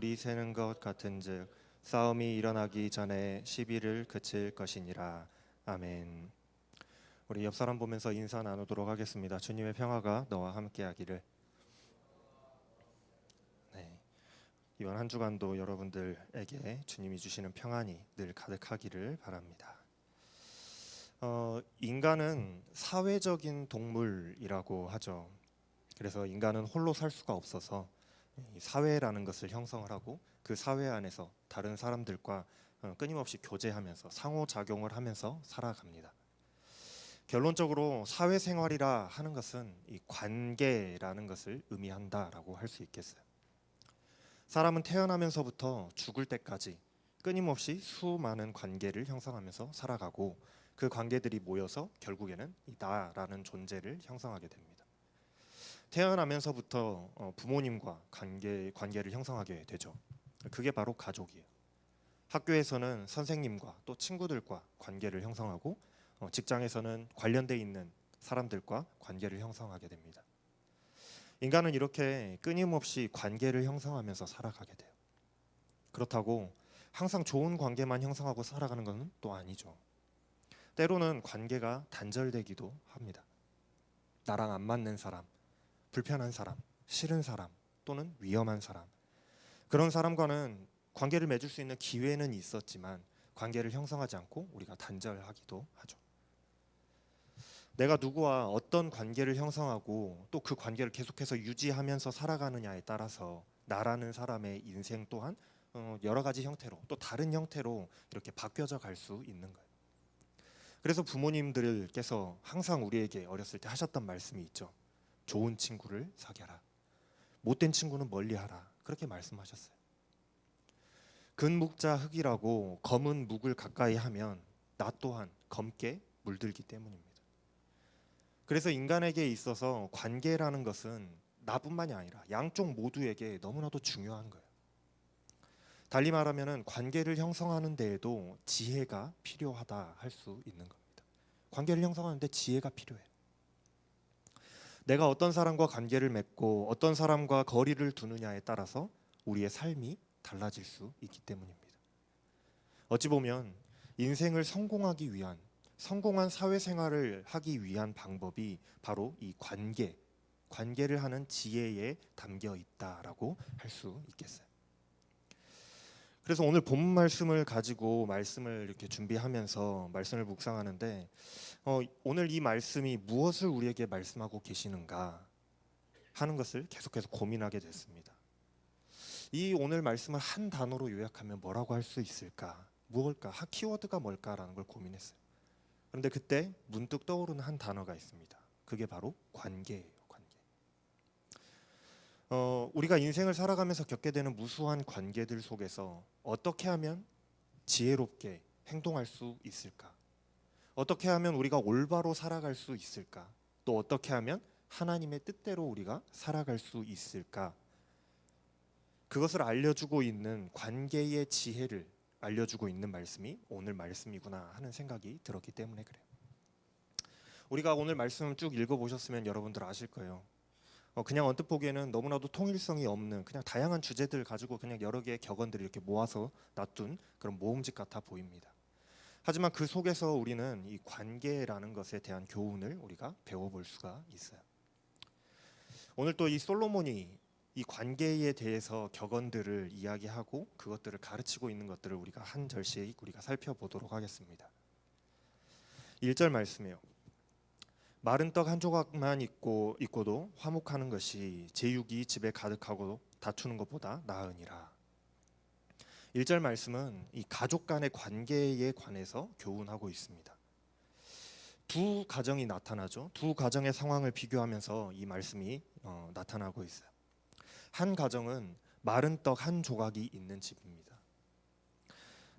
물이 새는 것 같은즉 싸움이 일어나기 전에 시비를 그칠 것이니라. 아멘. 우리 옆 사람 보면서 인사 나누도록 하겠습니다. 주님의 평화가 너와 함께하기를. 네, 이번 한 주간도 여러분들에게 주님이 주시는 평안이 늘 가득하기를 바랍니다. 인간은 사회적인 동물이라고 하죠. 그래서 인간은 홀로 살 수가 없어서 이 사회라는 것을 형성을 하고 그 사회 안에서 다른 사람들과 끊임없이 교제하면서 상호작용을 하면서 살아갑니다. 결론적으로 사회생활이라 하는 것은 이 관계라는 것을 의미한다라고 할 수 있겠어요. 사람은 태어나면서부터 죽을 때까지 끊임없이 수많은 관계를 형성하면서 살아가고 그 관계들이 모여서 결국에는 이 나라는 존재를 형성하게 됩니다. 태어나면서부터 부모님과 관계를 형성하게 되죠. 그게 바로 가족이에요. 학교에서는 선생님과 또 친구들과 관계를 형성하고 직장에서는 관련돼 있는 사람들과 관계를 형성하게 됩니다. 인간은 이렇게 끊임없이 관계를 형성하면서 살아가게 돼요. 그렇다고 항상 좋은 관계만 형성하고 살아가는 것은 또 아니죠. 때로는 관계가 단절되기도 합니다. 나랑 안 맞는 사람, 불편한 사람, 싫은 사람 또는 위험한 사람, 그런 사람과는 관계를 맺을 수 있는 기회는 있었지만 관계를 형성하지 않고 우리가 단절하기도 하죠. 내가 누구와 어떤 관계를 형성하고 또 그 관계를 계속해서 유지하면서 살아가느냐에 따라서 나라는 사람의 인생 또한 여러 가지 형태로 또 다른 형태로 이렇게 바뀌어져 갈 수 있는 거예요. 그래서 부모님들께서 항상 우리에게 어렸을 때 하셨던 말씀이 있죠. 좋은 친구를 사귀어라. 못된 친구는 멀리하라. 그렇게 말씀하셨어요. 근묵자 흙이라고 검은 묵을 가까이 하면 나 또한 검게 물들기 때문입니다. 그래서 인간에게 있어서 관계라는 것은 나뿐만이 아니라 양쪽 모두에게 너무나도 중요한 거예요. 달리 말하면 관계를 형성하는 데에도 지혜가 필요하다 할 수 있는 겁니다. 관계를 형성하는데 지혜가 필요해요. 내가 어떤 사람과 관계를 맺고 어떤 사람과 거리를 두느냐에 따라서 우리의 삶이 달라질 수 있기 때문입니다. 어찌 보면 인생을 성공하기 위한 성공한 사회생활을 하기 위한 방법이 바로 이 관계를 하는 지혜에 담겨 있다라고 할 수 있겠어요. 그래서 오늘 본 말씀을 가지고 말씀을 이렇게 준비하면서 말씀을 묵상하는데 오늘 이 말씀이 무엇을 우리에게 말씀하고 계시는가 하는 것을 계속해서 고민하게 됐습니다. 이 오늘 말씀을 한 단어로 요약하면 뭐라고 할 수 있을까? 무엇일까? 키워드가 뭘까라는 걸 고민했어요. 그런데 그때 문득 떠오르는 한 단어가 있습니다. 그게 바로 관계예요. 관계. 우리가 인생을 살아가면서 겪게 되는 무수한 관계들 속에서 어떻게 하면 지혜롭게 행동할 수 있을까? 어떻게 하면 우리가 올바로 살아갈 수 있을까? 또 어떻게 하면 하나님의 뜻대로 우리가 살아갈 수 있을까? 그것을 알려주고 있는 관계의 지혜를 알려주고 있는 말씀이 오늘 말씀이구나 하는 생각이 들었기 때문에 그래요. 우리가 오늘 말씀 쭉 읽어보셨으면 여러분들 아실 거예요. 그냥 언뜻 보기에는 너무나도 통일성이 없는 그냥 다양한 주제들 가지고 그냥 여러 개의 격언들을 이렇게 모아서 놔둔 그런 모음집 같아 보입니다. 하지만 그 속에서 우리는 이 관계라는 것에 대한 교훈을 우리가 배워볼 수가 있어요. 오늘 또 이 솔로몬이 이 관계에 대해서 격언들을 이야기하고 그것들을 가르치고 있는 것들을 우리가 한 절씩 우리가 살펴보도록 하겠습니다. 1절 말씀이에요. 마른 떡 한 조각만 있고도 화목하는 것이 제육이 집에 가득하고 다투는 것보다 나으니라. 1절 말씀은 이 가족 간의 관계에 관해서 교훈하고 있습니다. 두 가정이 나타나죠. 두 가정의 상황을 비교하면서 이 말씀이 나타나고 있어요. 한 가정은 마른 떡 한 조각이 있는 집입니다.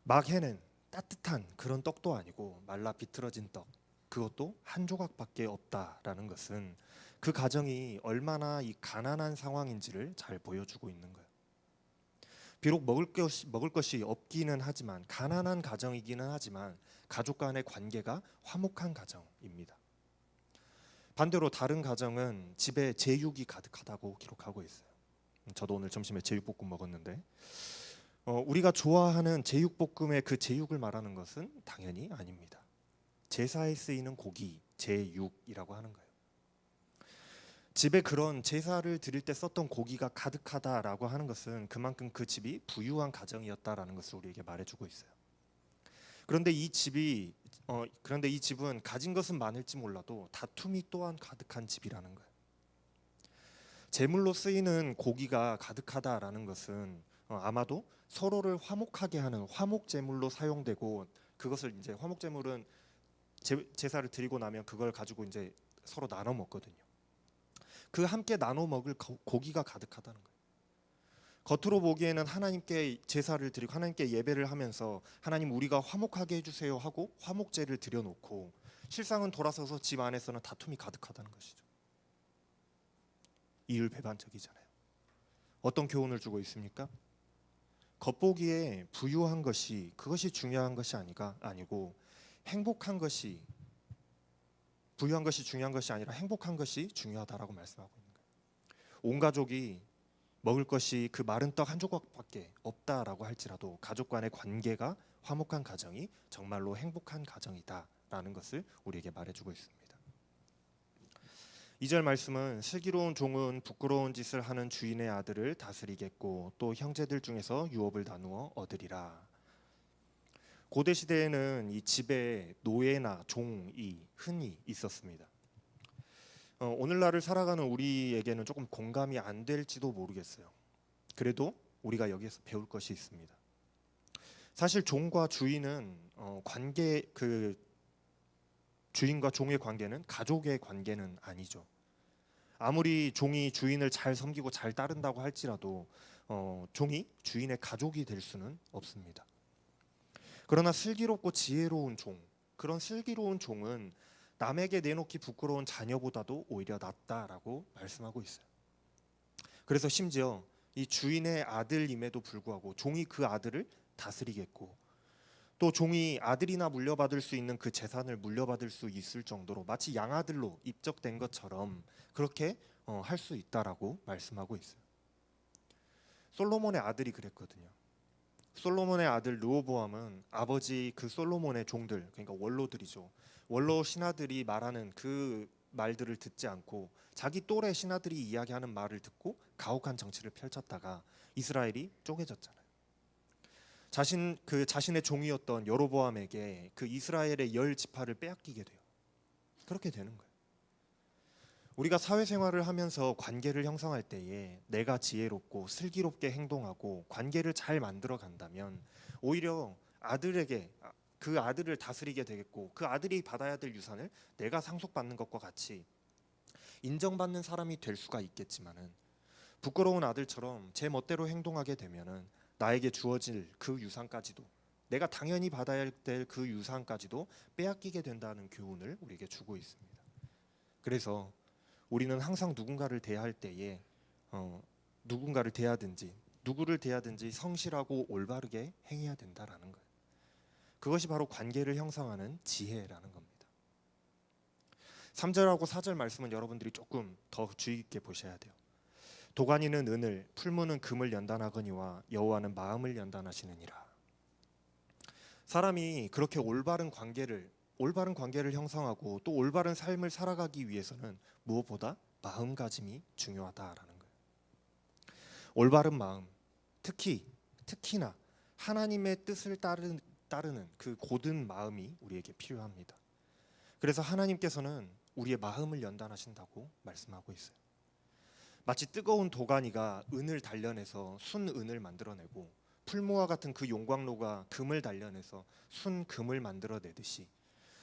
막 해낸 따뜻한 그런 떡도 아니고 말라 비틀어진 떡, 그것도 한 조각밖에 없다라는 것은 그 가정이 얼마나 이 가난한 상황인지를 잘 보여주고 있는 거예요. 비록 먹을 것이 없기는 하지만 가난한 가정이기는 하지만 가족 간의 관계가 화목한 가정입니다. 반대로 다른 가정은 집에 제육이 가득하다고 기록하고 있어요. 저도 오늘 점심에 제육볶음 먹었는데 우리가 좋아하는 제육볶음의 그 제육을 말하는 것은 당연히 아닙니다. 제사에 쓰이는 고기, 제육이라고 하는 거예요. 집에 그런 제사를 드릴 때 썼던 고기가 가득하다라고 하는 것은 그만큼 그 집이 부유한 가정이었다라는 것을 우리에게 말해주고 있어요. 그런데 이 집은 가진 것은 많을지 몰라도 다툼이 또한 가득한 집이라는 거예요. 제물로 쓰이는 고기가 가득하다라는 것은 아마도 서로를 화목하게 하는 화목 제물로 사용되고, 그것을 이제 화목 제물은 제사를 드리고 나면 그걸 가지고 이제 서로 나눠 먹거든요. 그 함께 나눠 먹을 고기가 가득하다는 거예요. 겉으로 보기에는 하나님께 제사를 드리고 하나님께 예배를 하면서 하나님 우리가 화목하게 해주세요 하고 화목제를 드려놓고, 실상은 돌아서서 집 안에서는 다툼이 가득하다는 것이죠. 이율배반적이잖아요. 어떤 교훈을 주고 있습니까? 겉보기에 부유한 것이 그것이 중요한 것이 아니고 행복한 것이, 부유한 것이 중요한 것이 아니라 행복한 것이 중요하다라고 말씀하고 있는 거예요. 온 가족이 먹을 것이 그 마른 떡 한 조각밖에 없다라고 할지라도 가족 간의 관계가 화목한 가정이 정말로 행복한 가정이다라는 것을 우리에게 말해주고 있습니다. 2절 말씀은 슬기로운 종은 부끄러운 짓을 하는 주인의 아들을 다스리겠고 또 형제들 중에서 유업을 나누어 얻으리라. 고대 시대에는 이 집에 노예나 종이 흔히 있었습니다. 오늘날을 살아가는 우리에게는 조금 공감이 안 될지도 모르겠어요. 그래도 우리가 여기에서 배울 것이 있습니다. 사실 종과 주인은 주인과 종의 관계는 가족의 관계는 아니죠. 아무리 종이 주인을 잘 섬기고 잘 따른다고 할지라도 종이 주인의 가족이 될 수는 없습니다. 그러나 슬기롭고 지혜로운 종, 그런 슬기로운 종은 남에게 내놓기 부끄러운 자녀보다도 오히려 낫다라고 말씀하고 있어요. 그래서 심지어 이 주인의 아들임에도 불구하고 종이 그 아들을 다스리겠고, 또 종이 아들이나 물려받을 수 있는 그 재산을 물려받을 수 있을 정도로 마치 양아들로 입적된 것처럼 그렇게 할 수 있다라고 말씀하고 있어요. 솔로몬의 아들이 그랬거든요. 솔로몬의 아들 르호보암은 아버지 그 솔로몬의 종들, 그러니까 원로들이죠. 원로 신하들이 말하는 그 말들을 듣지 않고 자기 또래 신하들이 이야기하는 말을 듣고 가혹한 정치를 펼쳤다가 이스라엘이 쪼개졌잖아요. 자신의 종이었던 여로보암에게 그 이스라엘의 10지파를 빼앗기게 돼요. 그렇게 되는 거예요. 우리가 사회생활을 하면서 관계를 형성할 때에 내가 지혜롭고 슬기롭게 행동하고 관계를 잘 만들어 간다면 오히려 그 아들을 다스리게 되겠고, 그 아들이 받아야 될 유산을 내가 상속받는 것과 같이 인정받는 사람이 될 수가 있겠지만은, 부끄러운 아들처럼 제 멋대로 행동하게 되면은 나에게 주어질 그 유산까지도, 내가 당연히 받아야 될 그 유산까지도 빼앗기게 된다는 교훈을 우리에게 주고 있습니다. 그래서 우리는 항상 누군가를 대할 때에 누군가를 대하든지 누구를 대하든지 성실하고 올바르게 행해야 된다라는 거예요. 그것이 바로 관계를 형성하는 지혜라는 겁니다. 3절하고 4절 말씀은 여러분들이 조금 더 주의 깊게 보셔야 돼요. 도가니는 은을, 풀무는 금을 연단하거니와 여호와는 마음을 연단하시느니라. 사람이 그렇게 올바른 관계를 형성하고 또 올바른 삶을 살아가기 위해서는 무엇보다 마음가짐이 중요하다라는 거예요. 올바른 마음, 특히나 하나님의 뜻을 따르는 그 고든 마음이 우리에게 필요합니다. 그래서 하나님께서는 우리의 마음을 연단하신다고 말씀하고 있어요. 마치 뜨거운 도가니가 은을 단련해서 순은을 만들어내고 풀무와 같은 그 용광로가 금을 단련해서 순금을 만들어내듯이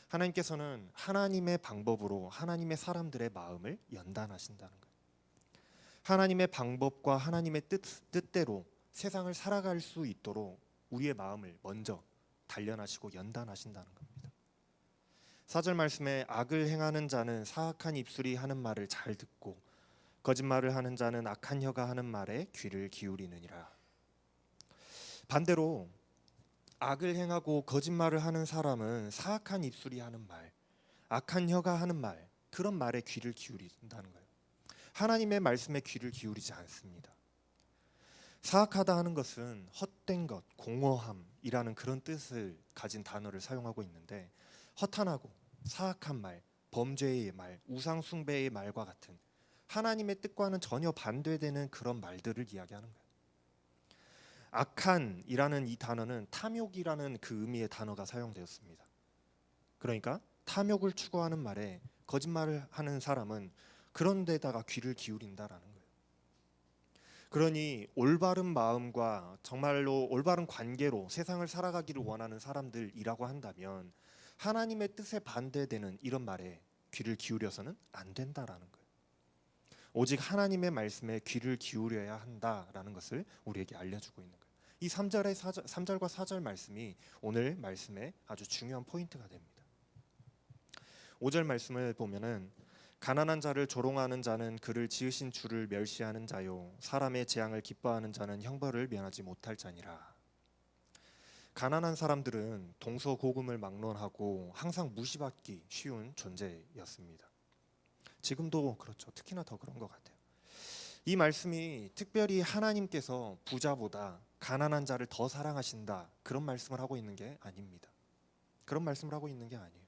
하나님께서는 하나님의 방법으로 하나님의 사람들의 마음을 연단하신다는 거예요. 하나님의 방법과 하나님의 뜻대로 세상을 살아갈 수 있도록 우리의 마음을 먼저 단련하시고 연단하신다는 겁니다. 4절 말씀에 악을 행하는 자는 사악한 입술이 하는 말을 잘 듣고 거짓말을 하는 자는 악한 혀가 하는 말에 귀를 기울이느니라. 반대로 악을 행하고 거짓말을 하는 사람은 사악한 입술이 하는 말, 악한 혀가 하는 말, 그런 말에 귀를 기울인다는 거예요. 하나님의 말씀에 귀를 기울이지 않습니다. 사악하다 하는 것은 헛된 것, 공허함이라는 그런 뜻을 가진 단어를 사용하고 있는데, 허탄하고 사악한 말, 범죄의 말, 우상 숭배의 말과 같은 하나님의 뜻과는 전혀 반대되는 그런 말들을 이야기하는 거예요. 악한이라는 이 단어는 탐욕이라는 그 의미의 단어가 사용되었습니다. 그러니까 탐욕을 추구하는 말에 거짓말을 하는 사람은 그런 데다가 귀를 기울인다라는 거예요. 그러니 올바른 마음과 정말로 올바른 관계로 세상을 살아가기를 원하는 사람들이라고 한다면 하나님의 뜻에 반대되는 이런 말에 귀를 기울여서는 안 된다라는 거예요. 오직 하나님의 말씀에 귀를 기울여야 한다라는 것을 우리에게 알려주고 있는 거예요. 이 3절과 4절 말씀이 오늘 말씀의 아주 중요한 포인트가 됩니다. 5절 말씀을 보면은 가난한 자를 조롱하는 자는 그를 지으신 주를 멸시하는 자요, 사람의 재앙을 기뻐하는 자는 형벌을 면하지 못할 자니라. 가난한 사람들은 동서고금을 막론하고 항상 무시받기 쉬운 존재였습니다. 지금도 그렇죠. 특히나 더 그런 것 같아요. 이 말씀이 특별히 하나님께서 부자보다 가난한 자를 더 사랑하신다, 그런 말씀을 하고 있는 게 아닙니다. 그런 말씀을 하고 있는 게 아니에요.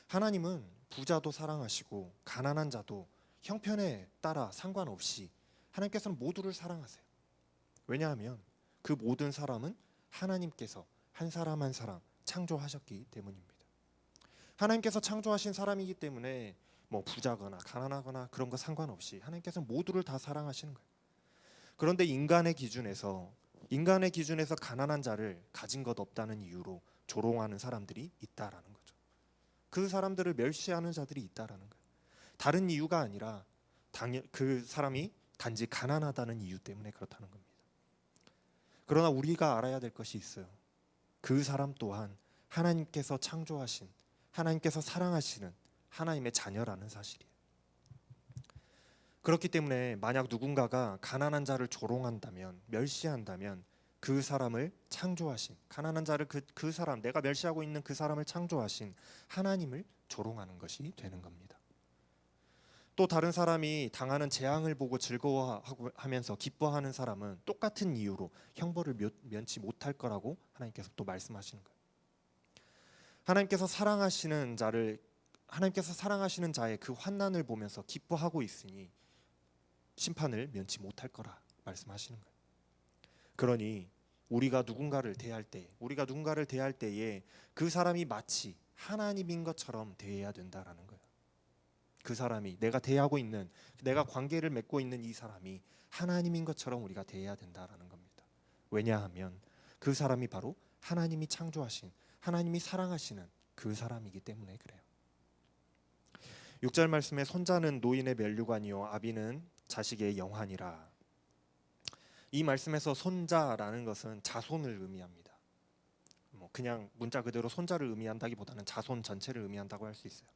하나님은 부자도 사랑하시고 가난한 자도 형편에 따라 상관없이 하나님께서는 모두를 사랑하세요. 왜냐하면 그 모든 사람은 하나님께서 한 사람 한 사람 창조하셨기 때문입니다. 하나님께서 창조하신 사람이기 때문에 뭐 부자거나 가난하거나 그런 거 상관없이 하나님께서 모두를 다 사랑하시는 거예요. 그런데 인간의 기준에서 가난한 자를 가진 것 없다는 이유로 조롱하는 사람들이 있다라는 거죠. 그 사람들을 멸시하는 자들이 있다라는 거예요. 다른 이유가 아니라 그 사람이 단지 가난하다는 이유 때문에 그렇다는 겁니다. 그러나 우리가 알아야 될 것이 있어요. 그 사람 또한 하나님께서 창조하신, 하나님께서 사랑하시는 하나님의 자녀라는 사실이에요. 그렇기 때문에 만약 누군가가 가난한 자를 조롱한다면, 멸시한다면 그 사람을 창조하신, 가난한 자를 그 사람, 내가 멸시하고 있는 그 사람을 창조하신 하나님을 조롱하는 것이 되는 겁니다. 또 다른 사람이 당하는 재앙을 보고 즐거워하면서 기뻐하는 사람은 똑같은 이유로 형벌을 면치 못할 거라고 하나님께서 또 말씀하시는 거예요. 하나님께서 사랑하시는 자의 그 환난을 보면서 기뻐하고 있으니 심판을 면치 못할 거라 말씀하시는 거예요. 그러니 우리가 누군가를 대할 때에 그 사람이 마치 하나님인 것처럼 대해야 된다라는 거예요. 그 사람이 내가 관계를 맺고 있는 이 사람이 하나님인 것처럼 우리가 대해야 된다라는 겁니다. 왜냐하면 그 사람이 바로 하나님이 창조하신, 하나님이 사랑하시는 그 사람이기 때문에 그래요. 6절 말씀에 손자는 노인의 면류관이요 아비는 자식의 영환이라. 이 말씀에서 손자라는 것은 자손을 의미합니다. 그냥 문자 그대로 손자를 의미한다기보다는 자손 전체를 의미한다고 할 수 있어요.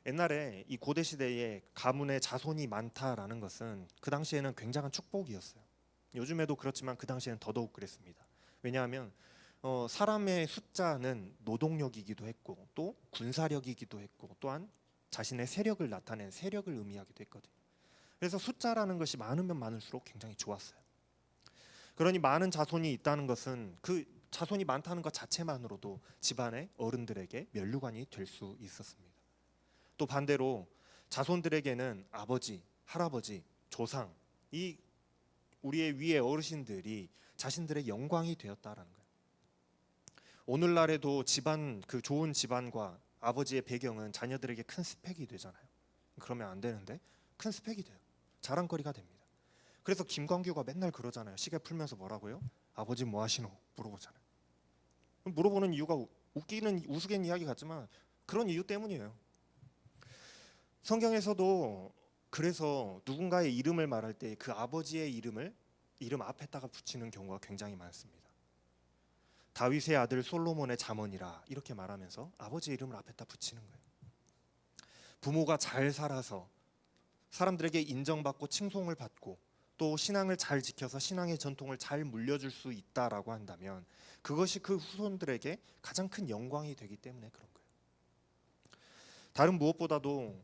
옛날에 이 고대 시대에 가문에 자손이 많다라는 것은 그 당시에는 굉장한 축복이었어요. 요즘에도 그렇지만 그 당시에는 더더욱 그랬습니다. 왜냐하면 사람의 숫자는 노동력이기도 했고 또 군사력이기도 했고 또한 자신의 세력을 나타낸 세력을 의미하기도 했거든요. 그래서 숫자라는 것이 많으면 많을수록 굉장히 좋았어요. 그러니 많은 자손이 있다는 것은 그 자손이 많다는 것 자체만으로도 집안의 어른들에게 면류관이 될 수 있었습니다. 또 반대로 자손들에게는 아버지, 할아버지, 조상, 이 우리의 위의 어르신들이 자신들의 영광이 되었다라는 거예요. 오늘날에도 그 좋은 집안과 아버지의 배경은 자녀들에게 큰 스펙이 되잖아요. 그러면 안 되는데 큰 스펙이 돼요. 자랑거리가 됩니다. 그래서 김광규가 맨날 그러잖아요. 시계 풀면서 뭐라고요? 아버지 뭐 하시노? 물어보잖아요. 물어보는 이유가 우스갯 이야기 같지만 그런 이유 때문이에요. 성경에서도 그래서 누군가의 이름을 말할 때 그 아버지의 이름 앞에다가 붙이는 경우가 굉장히 많습니다. 다윗의 아들 솔로몬의 잠언이라 이렇게 말하면서 아버지의 이름을 앞에다 붙이는 거예요. 부모가 잘 살아서 사람들에게 인정받고 칭송을 받고 또 신앙을 잘 지켜서 신앙의 전통을 잘 물려줄 수 있다라고 한다면 그것이 그 후손들에게 가장 큰 영광이 되기 때문에 그런 거예요. 다른 무엇보다도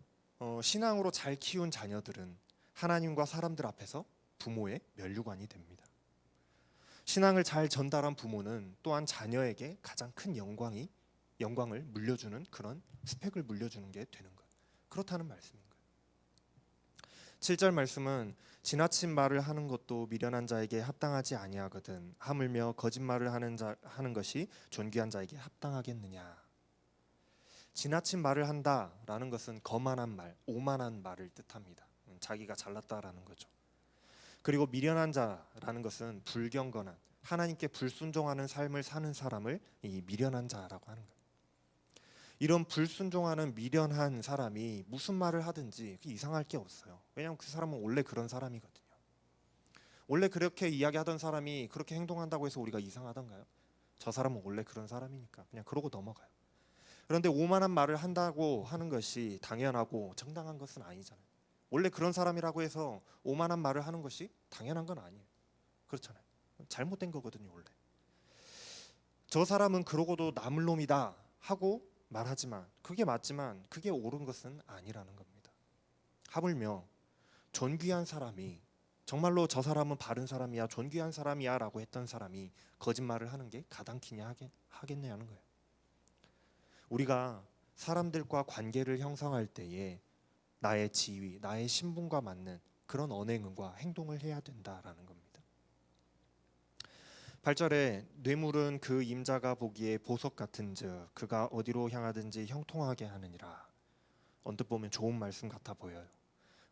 신앙으로 잘 키운 자녀들은 하나님과 사람들 앞에서 부모의 면류관이 됩니다. 신앙을 잘 전달한 부모는 또한 자녀에게 가장 큰 영광을 물려주는 그런 스펙을 물려주는 게 되는 것. 그렇다는 말씀인 거예요. 7절 말씀은 지나친 말을 하는 것도 미련한 자에게 합당하지 아니하거든 하물며 거짓말을 하는 것이 존귀한 자에게 합당하겠느냐. 지나친 말을 한다라는 것은 거만한 말, 오만한 말을 뜻합니다. 자기가 잘났다라는 거죠. 그리고 미련한 자라는 것은 불경건한 하나님께 불순종하는 삶을 사는 사람을 이 미련한 자라고 하는 거예요. 이런 불순종하는 미련한 사람이 무슨 말을 하든지 이상할 게 없어요. 왜냐하면 그 사람은 원래 그런 사람이거든요. 원래 그렇게 이야기하던 사람이 그렇게 행동한다고 해서 우리가 이상하던가요? 저 사람은 원래 그런 사람이니까 그냥 그러고 넘어가요. 그런데 오만한 말을 한다고 하는 것이 당연하고 정당한 것은 아니잖아요. 원래 그런 사람이라고 해서 오만한 말을 하는 것이 당연한 건 아니에요. 그렇잖아요. 잘못된 거거든요. 원래 저 사람은 그러고도 남을 놈이다 하고 말하지만 그게 맞지만 그게 옳은 것은 아니라는 겁니다. 하물며 존귀한 사람이 정말로 저 사람은 바른 사람이야 존귀한 사람이야 라고 했던 사람이 거짓말을 하는 게 가당키냐 하겠냐는 거예요. 우리가 사람들과 관계를 형성할 때에 나의 지위, 나의 신분과 맞는 그런 언행과 행동을 해야 된다라는 겁니다. 8절에 뇌물은 그 임자가 보기에 보석 같은즉 그가 어디로 향하든지 형통하게 하느니라. 언뜻 보면 좋은 말씀 같아 보여요.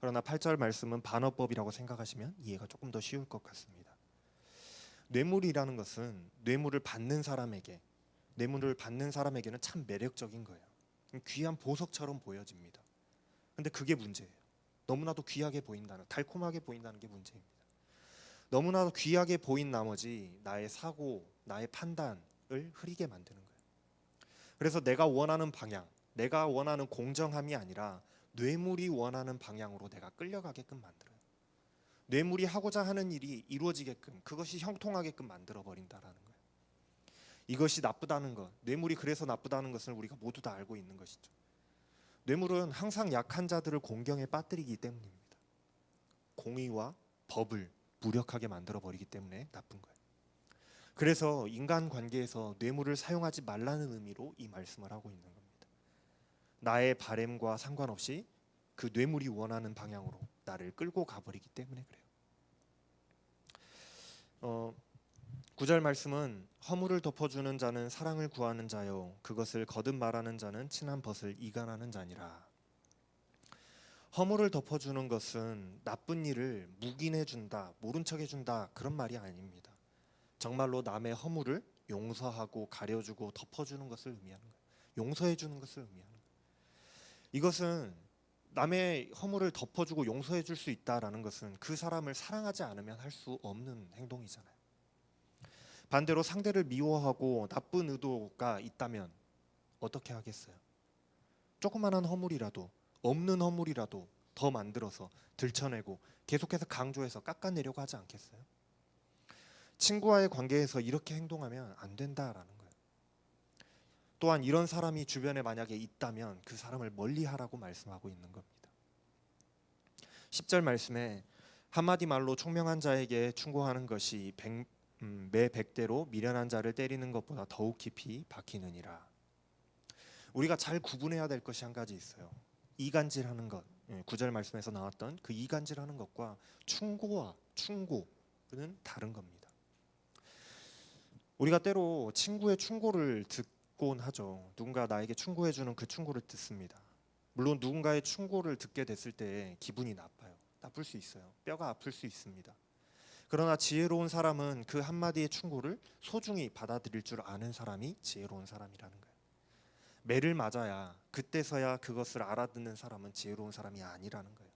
그러나 8절 말씀은 반어법이라고 생각하시면 이해가 조금 더 쉬울 것 같습니다. 뇌물이라는 것은 뇌물을 받는 사람에게는 참 매력적인 거예요. 귀한 보석처럼 보여집니다. 근데 그게 문제예요. 너무나도 귀하게 보인다는, 달콤하게 보인다는 게 문제입니다. 너무나도 귀하게 보인 나머지 나의 사고, 나의 판단을 흐리게 만드는 거예요. 그래서 내가 원하는 방향, 내가 원하는 공정함이 아니라 뇌물이 원하는 방향으로 내가 끌려가게끔 만들어요. 뇌물이 하고자 하는 일이 이루어지게끔, 그것이 형통하게끔 만들어 버린다라는 거예요. 이것이 나쁘다는 것, 뇌물이 그래서 나쁘다는 것을 우리가 모두 다 알고 있는 것이죠. 뇌물은 항상 약한 자들을 공경에 빠뜨리기 때문입니다. 공의와 법을 무력하게 만들어 버리기 때문에 나쁜 거예요. 그래서 인간관계에서 뇌물을 사용하지 말라는 의미로 이 말씀을 하고 있는 겁니다. 나의 바램과 상관없이 그 뇌물이 원하는 방향으로 나를 끌고 가버리기 때문에 그래요. 9절 말씀은 허물을 덮어주는 자는 사랑을 구하는 자요 그것을 거듭 말하는 자는 친한 벗을 이간하는 자니라. 허물을 덮어주는 것은 나쁜 일을 묵인해준다, 모른 척해준다 그런 말이 아닙니다. 정말로 남의 허물을 용서하고 가려주고 덮어주는 것을 의미하는 거예요. 용서해주는 것을 의미하는 거예요. 이것은 남의 허물을 덮어주고 용서해줄 수 있다라는 것은 그 사람을 사랑하지 않으면 할 수 없는 행동이잖아요. 반대로 상대를 미워하고 나쁜 의도가 있다면 어떻게 하겠어요? 조그만한 허물이라도 없는 허물이라도 더 만들어서 들춰내고 계속해서 강조해서 깎아내려고 하지 않겠어요? 친구와의 관계에서 이렇게 행동하면 안 된다라는 거예요. 또한 이런 사람이 주변에 만약에 있다면 그 사람을 멀리하라고 말씀하고 있는 겁니다. 10절 말씀에 한마디 말로 총명한 자에게 충고하는 것이 매 100대로 미련한 자를 때리는 것보다 더욱 깊이 박히느니라. 우리가 잘 구분해야 될 것이 한 가지 있어요. 이간질하는 것, 9절 말씀에서 나왔던 그 이간질하는 것과 충고와 충고는 다른 겁니다. 우리가 때로 친구의 충고를 듣곤 하죠. 누군가 나에게 충고해주는 그 충고를 듣습니다. 물론 누군가의 충고를 듣게 됐을 때 기분이 나빠요. 나쁠 수 있어요. 뼈가 아플 수 있습니다. 그러나 지혜로운 사람은 그 한마디의 충고를 소중히 받아들일 줄 아는 사람이 지혜로운 사람이라는 거예요. 매를 맞아야 그때서야 그것을 알아듣는 사람은 지혜로운 사람이 아니라는 거예요.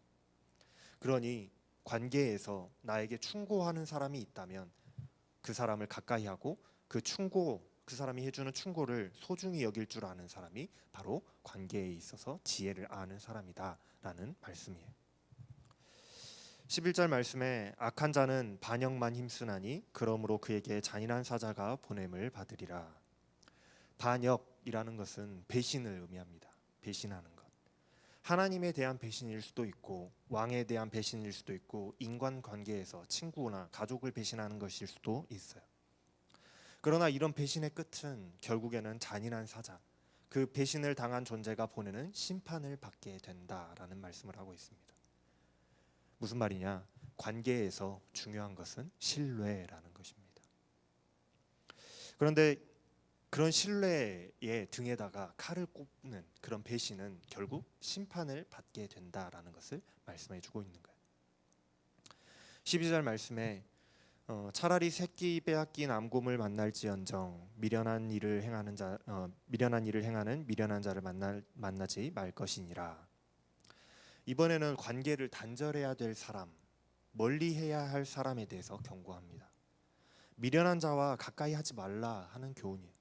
그러니 관계에서 나에게 충고하는 사람이 있다면 그 사람을 가까이 하고 그 사람이 해주는 충고를 소중히 여길 줄 아는 사람이 바로 관계에 있어서 지혜를 아는 사람이다라는 말씀이에요. 11절 말씀에 악한 자는 반역만 힘쓰나니 그러므로 그에게 잔인한 사자가 보냄을 받으리라. 반역이라는 것은 배신을 의미합니다. 배신하는 것. 하나님에 대한 배신일 수도 있고 왕에 대한 배신일 수도 있고 인간관계에서 친구나 가족을 배신하는 것일 수도 있어요. 그러나 이런 배신의 끝은 결국에는 잔인한 사자, 그 배신을 당한 존재가 보내는 심판을 받게 된다라는 말씀을 하고 있습니다. 무슨 말이냐? 관계에서 중요한 것은 신뢰라는 것입니다. 그런데 그런 신뢰의 등에다가 칼을 꼽는 그런 배신은 결국 심판을 받게 된다라는 것을 말씀해 주고 있는 거예요. 12절 말씀에 차라리 새끼 빼앗긴 암곰을 만날지언정 미련한 일을 행하는 미련한 자를 만나지 말 것이니라. 이번에는 관계를 단절해야 될 사람, 멀리해야 할 사람에 대해서 경고합니다. 미련한 자와 가까이 하지 말라 하는 교훈이에요.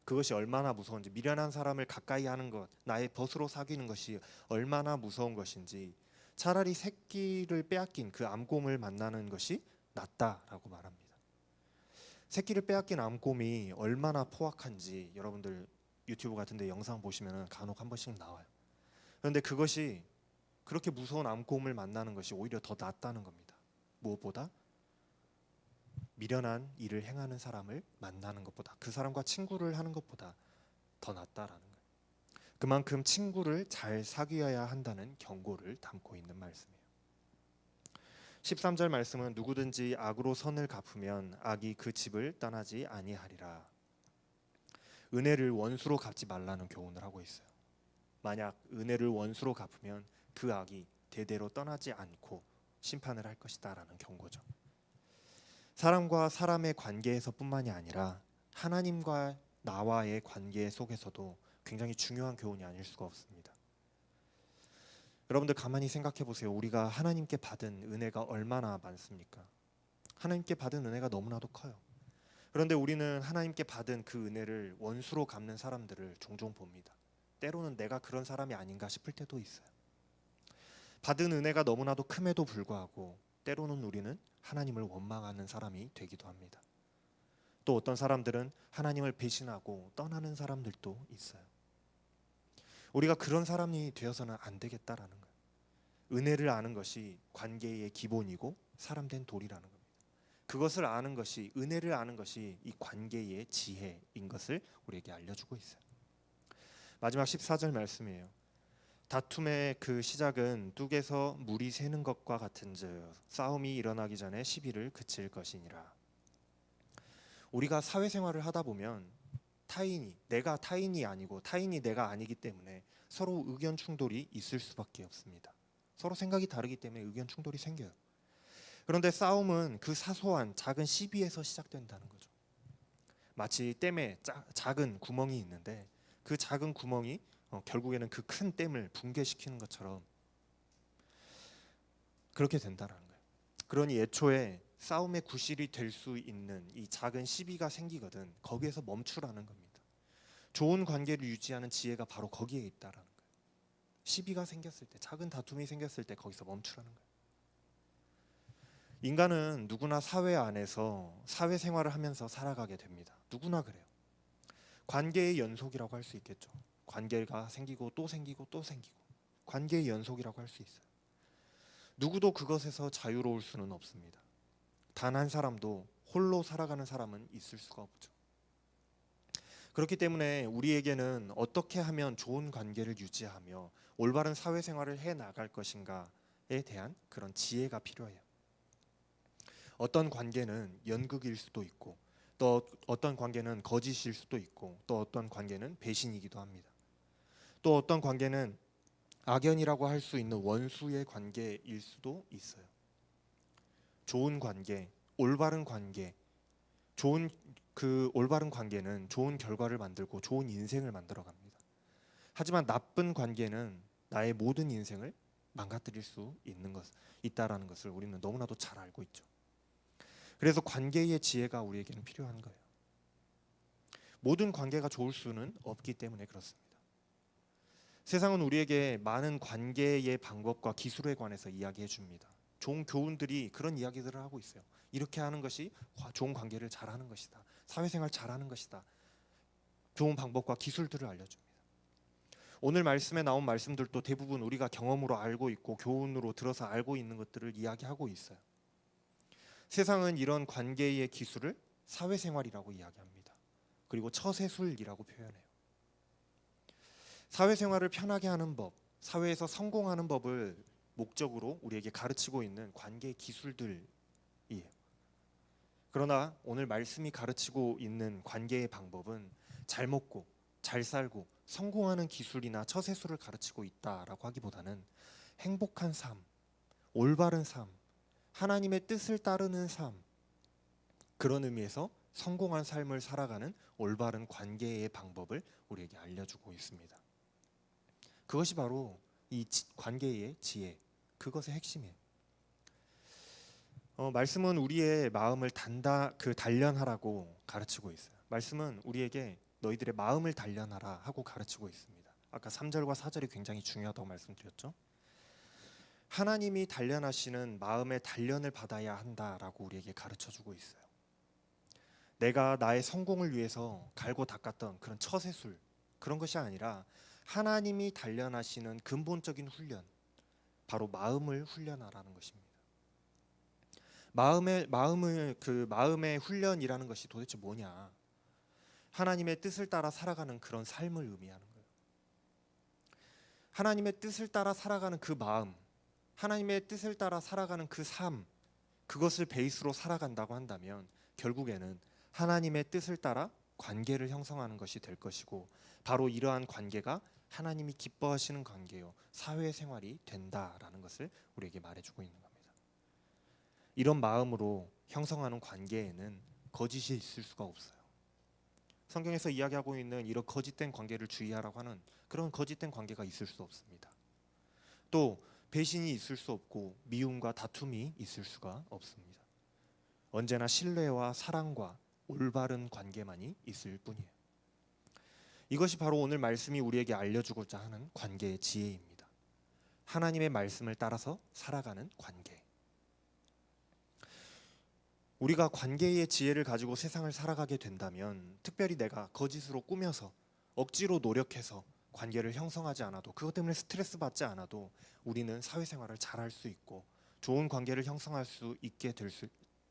그것이 얼마나 무서운지, 미련한 사람을 가까이 하는 것, 나의 벗으로 사귀는 것이 얼마나 무서운 것인지, 차라리 새끼를 빼앗긴 그 암곰을 만나는 것이 낫다라고 말합니다. 새끼를 빼앗긴 암곰이 얼마나 포악한지 여러분들 유튜브 같은 데 영상 보시면 간혹 한 번씩 나와요. 그런데 그것이 그렇게 무서운 암곰을 만나는 것이 오히려 더 낫다는 겁니다. 무엇보다 미련한 일을 행하는 사람을 만나는 것보다, 그 사람과 친구를 하는 것보다 더 낫다라는 거예요. 그만큼 친구를 잘 사귀어야 한다는 경고를 담고 있는 말씀이에요. 13절 말씀은 누구든지 악으로 선을 갚으면 악이 그 집을 떠나지 아니하리라. 은혜를 원수로 갚지 말라는 교훈을 하고 있어요. 만약 은혜를 원수로 갚으면 그 악이 대대로 떠나지 않고 심판을 할 것이다라는 경고죠. 사람과 사람의 관계에서뿐만이 아니라 하나님과 나와의 관계 속에서도 굉장히 중요한 교훈이 아닐 수가 없습니다. 여러분들 가만히 생각해 보세요. 우리가 하나님께 받은 은혜가 얼마나 많습니까? 하나님께 받은 은혜가 너무나도 커요. 그런데 우리는 하나님께 받은 그 은혜를 원수로 갚는 사람들을 종종 봅니다. 때로는 내가 그런 사람이 아닌가 싶을 때도 있어요. 받은 은혜가 너무나도 큼에도 불구하고 때로는 우리는 하나님을 원망하는 사람이 되기도 합니다. 또 어떤 사람들은 하나님을 배신하고 떠나는 사람들도 있어요. 우리가 그런 사람이 되어서는 안 되겠다라는 거예요. 은혜를 아는 것이 관계의 기본이고 사람된 도리라는 겁니다. 그것을 아는 것이, 은혜를 아는 것이 이 관계의 지혜인 것을 우리에게 알려주고 있어요. 마지막 14절 말씀이에요. 다툼의 그 시작은 뚝에서 물이 새는 것과 같은즉 싸움이 일어나기 전에 시비를 그칠 것이니라. 우리가 사회생활을 하다 보면 내가 타인이 아니고 타인이 내가 아니기 때문에 서로 의견 충돌이 있을 수밖에 없습니다. 서로 생각이 다르기 때문에 의견 충돌이 생겨요. 그런데 싸움은 그 사소한 작은 시비에서 시작된다는 거죠. 마치 댐에 작은 구멍이 있는데 그 작은 구멍이 결국에는 그 큰 댐을 붕괴시키는 것처럼 그렇게 된다는 거예요. 그러니 애초에 싸움의 구실이 될 수 있는 이 작은 시비가 생기거든 거기에서 멈추라는 겁니다. 좋은 관계를 유지하는 지혜가 바로 거기에 있다라는 거예요. 시비가 생겼을 때, 작은 다툼이 생겼을 때 거기서 멈추라는 거예요. 인간은 누구나 사회 안에서 사회생활을 하면서 살아가게 됩니다. 누구나 그래요. 관계의 연속이라고 할 수 있겠죠. 관계가 생기고 또 생기고 또 생기고 관계의 연속이라고 할 수 있어요. 누구도 그것에서 자유로울 수는 없습니다. 단 한 사람도 홀로 살아가는 사람은 있을 수가 없죠. 그렇기 때문에 우리에게는 어떻게 하면 좋은 관계를 유지하며 올바른 사회생활을 해 나갈 것인가에 대한 그런 지혜가 필요해요. 어떤 관계는 연극일 수도 있고 또 어떤 관계는 거짓일 수도 있고 또 어떤 관계는 배신이기도 합니다. 또 어떤 관계는 악연이라고 할 수 있는 원수의 관계일 수도 있어요. 좋은 관계, 올바른 관계, 올바른 관계는 좋은 결과를 만들고 좋은 인생을 만들어 갑니다. 하지만 나쁜 관계는 나의 모든 인생을 망가뜨릴 수 있다라는 것을 우리는 너무나도 잘 알고 있죠. 그래서 관계의 지혜가 우리에게는 필요한 거예요. 모든 관계가 좋을 수는 없기 때문에 그렇습니다. 세상은 우리에게 많은 관계의 방법과 기술에 관해서 이야기해 줍니다. 좋은 교훈들이 그런 이야기들을 하고 있어요. 이렇게 하는 것이 좋은 관계를 잘하는 것이다. 사회생활 잘하는 것이다. 좋은 방법과 기술들을 알려줍니다. 오늘 말씀에 나온 말씀들도 대부분 우리가 경험으로 알고 있고 교훈으로 들어서 알고 있는 것들을 이야기하고 있어요. 세상은 이런 관계의 기술을 사회생활이라고 이야기합니다. 그리고 처세술이라고 표현해요. 사회생활을 편하게 하는 법, 사회에서 성공하는 법을 목적으로 우리에게 가르치고 있는 관계 기술들이에요. 그러나 오늘 말씀이 가르치고 있는 관계의 방법은 잘 먹고 잘 살고 성공하는 기술이나 처세술을 가르치고 있다라고 하기보다는 행복한 삶, 올바른 삶, 하나님의 뜻을 따르는 삶, 그런 의미에서 성공한 삶을 살아가는 올바른 관계의 방법을 우리에게 알려주고 있습니다. 그것이 바로 이 관계의 지혜, 그것의 핵심이에요. 말씀은 우리의 마음을 단련하라고 가르치고 있어요. 말씀은 우리에게 너희들의 마음을 단련하라 하고 가르치고 있습니다. 아까 3절과 4절이 굉장히 중요하다고 말씀드렸죠. 하나님이 단련하시는 마음의 단련을 받아야 한다라고 우리에게 가르쳐주고 있어요. 내가 나의 성공을 위해서 갈고 닦았던 그런 처세술, 그런 것이 아니라 하나님이 단련하시는 근본적인 훈련, 바로 마음을 훈련하라는 것입니다. 마음의 훈련이라는 것이 도대체 뭐냐? 하나님의 뜻을 따라 살아가는 그런 삶을 의미하는 거예요. 하나님의 뜻을 따라 살아가는 그 마음, 하나님의 뜻을 따라 살아가는 그 삶, 그것을 베이스로 살아간다고 한다면 결국에는 하나님의 뜻을 따라 관계를 형성하는 것이 될 것이고, 바로 이러한 관계가 하나님이 기뻐하시는 관계요, 사회생활이 된다라는 것을 우리에게 말해주고 있는 겁니다. 이런 마음으로 형성하는 관계에는 거짓이 있을 수가 없어요. 성경에서 이야기하고 있는 이런 거짓된 관계를 주의하라고 하는 그런 거짓된 관계가 있을 수 없습니다. 또 배신이 있을 수 없고 미움과 다툼이 있을 수가 없습니다. 언제나 신뢰와 사랑과 올바른 관계만이 있을 뿐이에요. 이것이 바로 오늘 말씀이 우리에게 알려주고자 하는 관계의 지혜입니다. 하나님의 말씀을 따라서 살아가는 관계. 우리가 관계의 지혜를 가지고 세상을 살아가게 된다면, 특별히 내가 거짓으로 꾸며서 억지로 노력해서 관계를 형성하지 않아도, 그것 때문에 스트레스 받지 않아도 우리는 사회생활을 잘할 수 있고 좋은 관계를 형성할 수 있게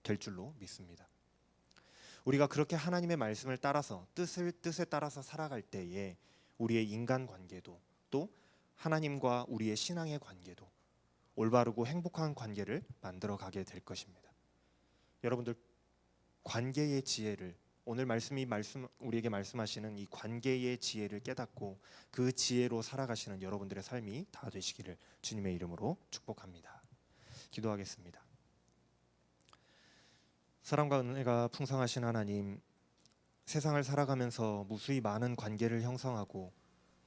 될 줄로 믿습니다. 우리가 그렇게 하나님의 말씀을 따라서 뜻에 따라서 살아갈 때에 우리의 인간관계도, 또 하나님과 우리의 신앙의 관계도 올바르고 행복한 관계를 만들어가게 될 것입니다. 여러분들, 관계의 지혜를, 오늘 말씀이 우리에게 말씀하시는 이 관계의 지혜를 깨닫고 그 지혜로 살아가시는 여러분들의 삶이 다 되시기를 주님의 이름으로 축복합니다. 기도하겠습니다. 사랑과 은혜가 풍성하신 하나님, 세상을 살아가면서 무수히 많은 관계를 형성하고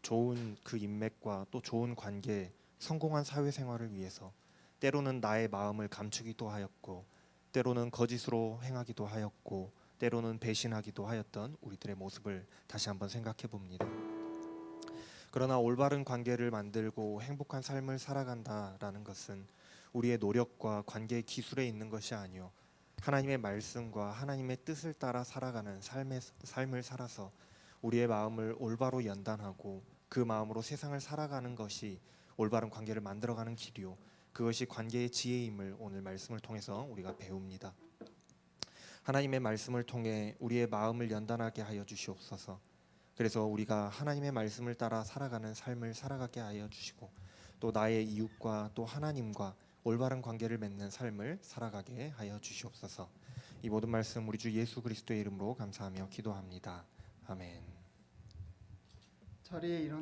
좋은 그 인맥과 또 좋은 관계, 성공한 사회생활을 위해서 때로는 나의 마음을 감추기도 하였고, 때로는 거짓으로 행하기도 하였고, 때로는 배신하기도 하였던 우리들의 모습을 다시 한번 생각해 봅니다. 그러나 올바른 관계를 만들고 행복한 삶을 살아간다라는 것은 우리의 노력과 관계의 기술에 있는 것이 아니요, 하나님의 말씀과 하나님의 뜻을 따라 살아가는 삶을 살아서 우리의 마음을 올바로 연단하고 그 마음으로 세상을 살아가는 것이 올바른 관계를 만들어가는 길이요, 그것이 관계의 지혜임을 오늘 말씀을 통해서 우리가 배웁니다. 하나님의 말씀을 통해 우리의 마음을 연단하게 하여 주시옵소서. 그래서 우리가 하나님의 말씀을 따라 살아가는 삶을 살아가게 하여 주시고, 또 나의 이웃과 또 하나님과 올바른 관계를 맺는 삶을 살아가게 하여 주시옵소서. 이 모든 말씀 우리 주 예수 그리스도의 이름으로 감사하며 기도합니다. 아멘. 자리에 일어나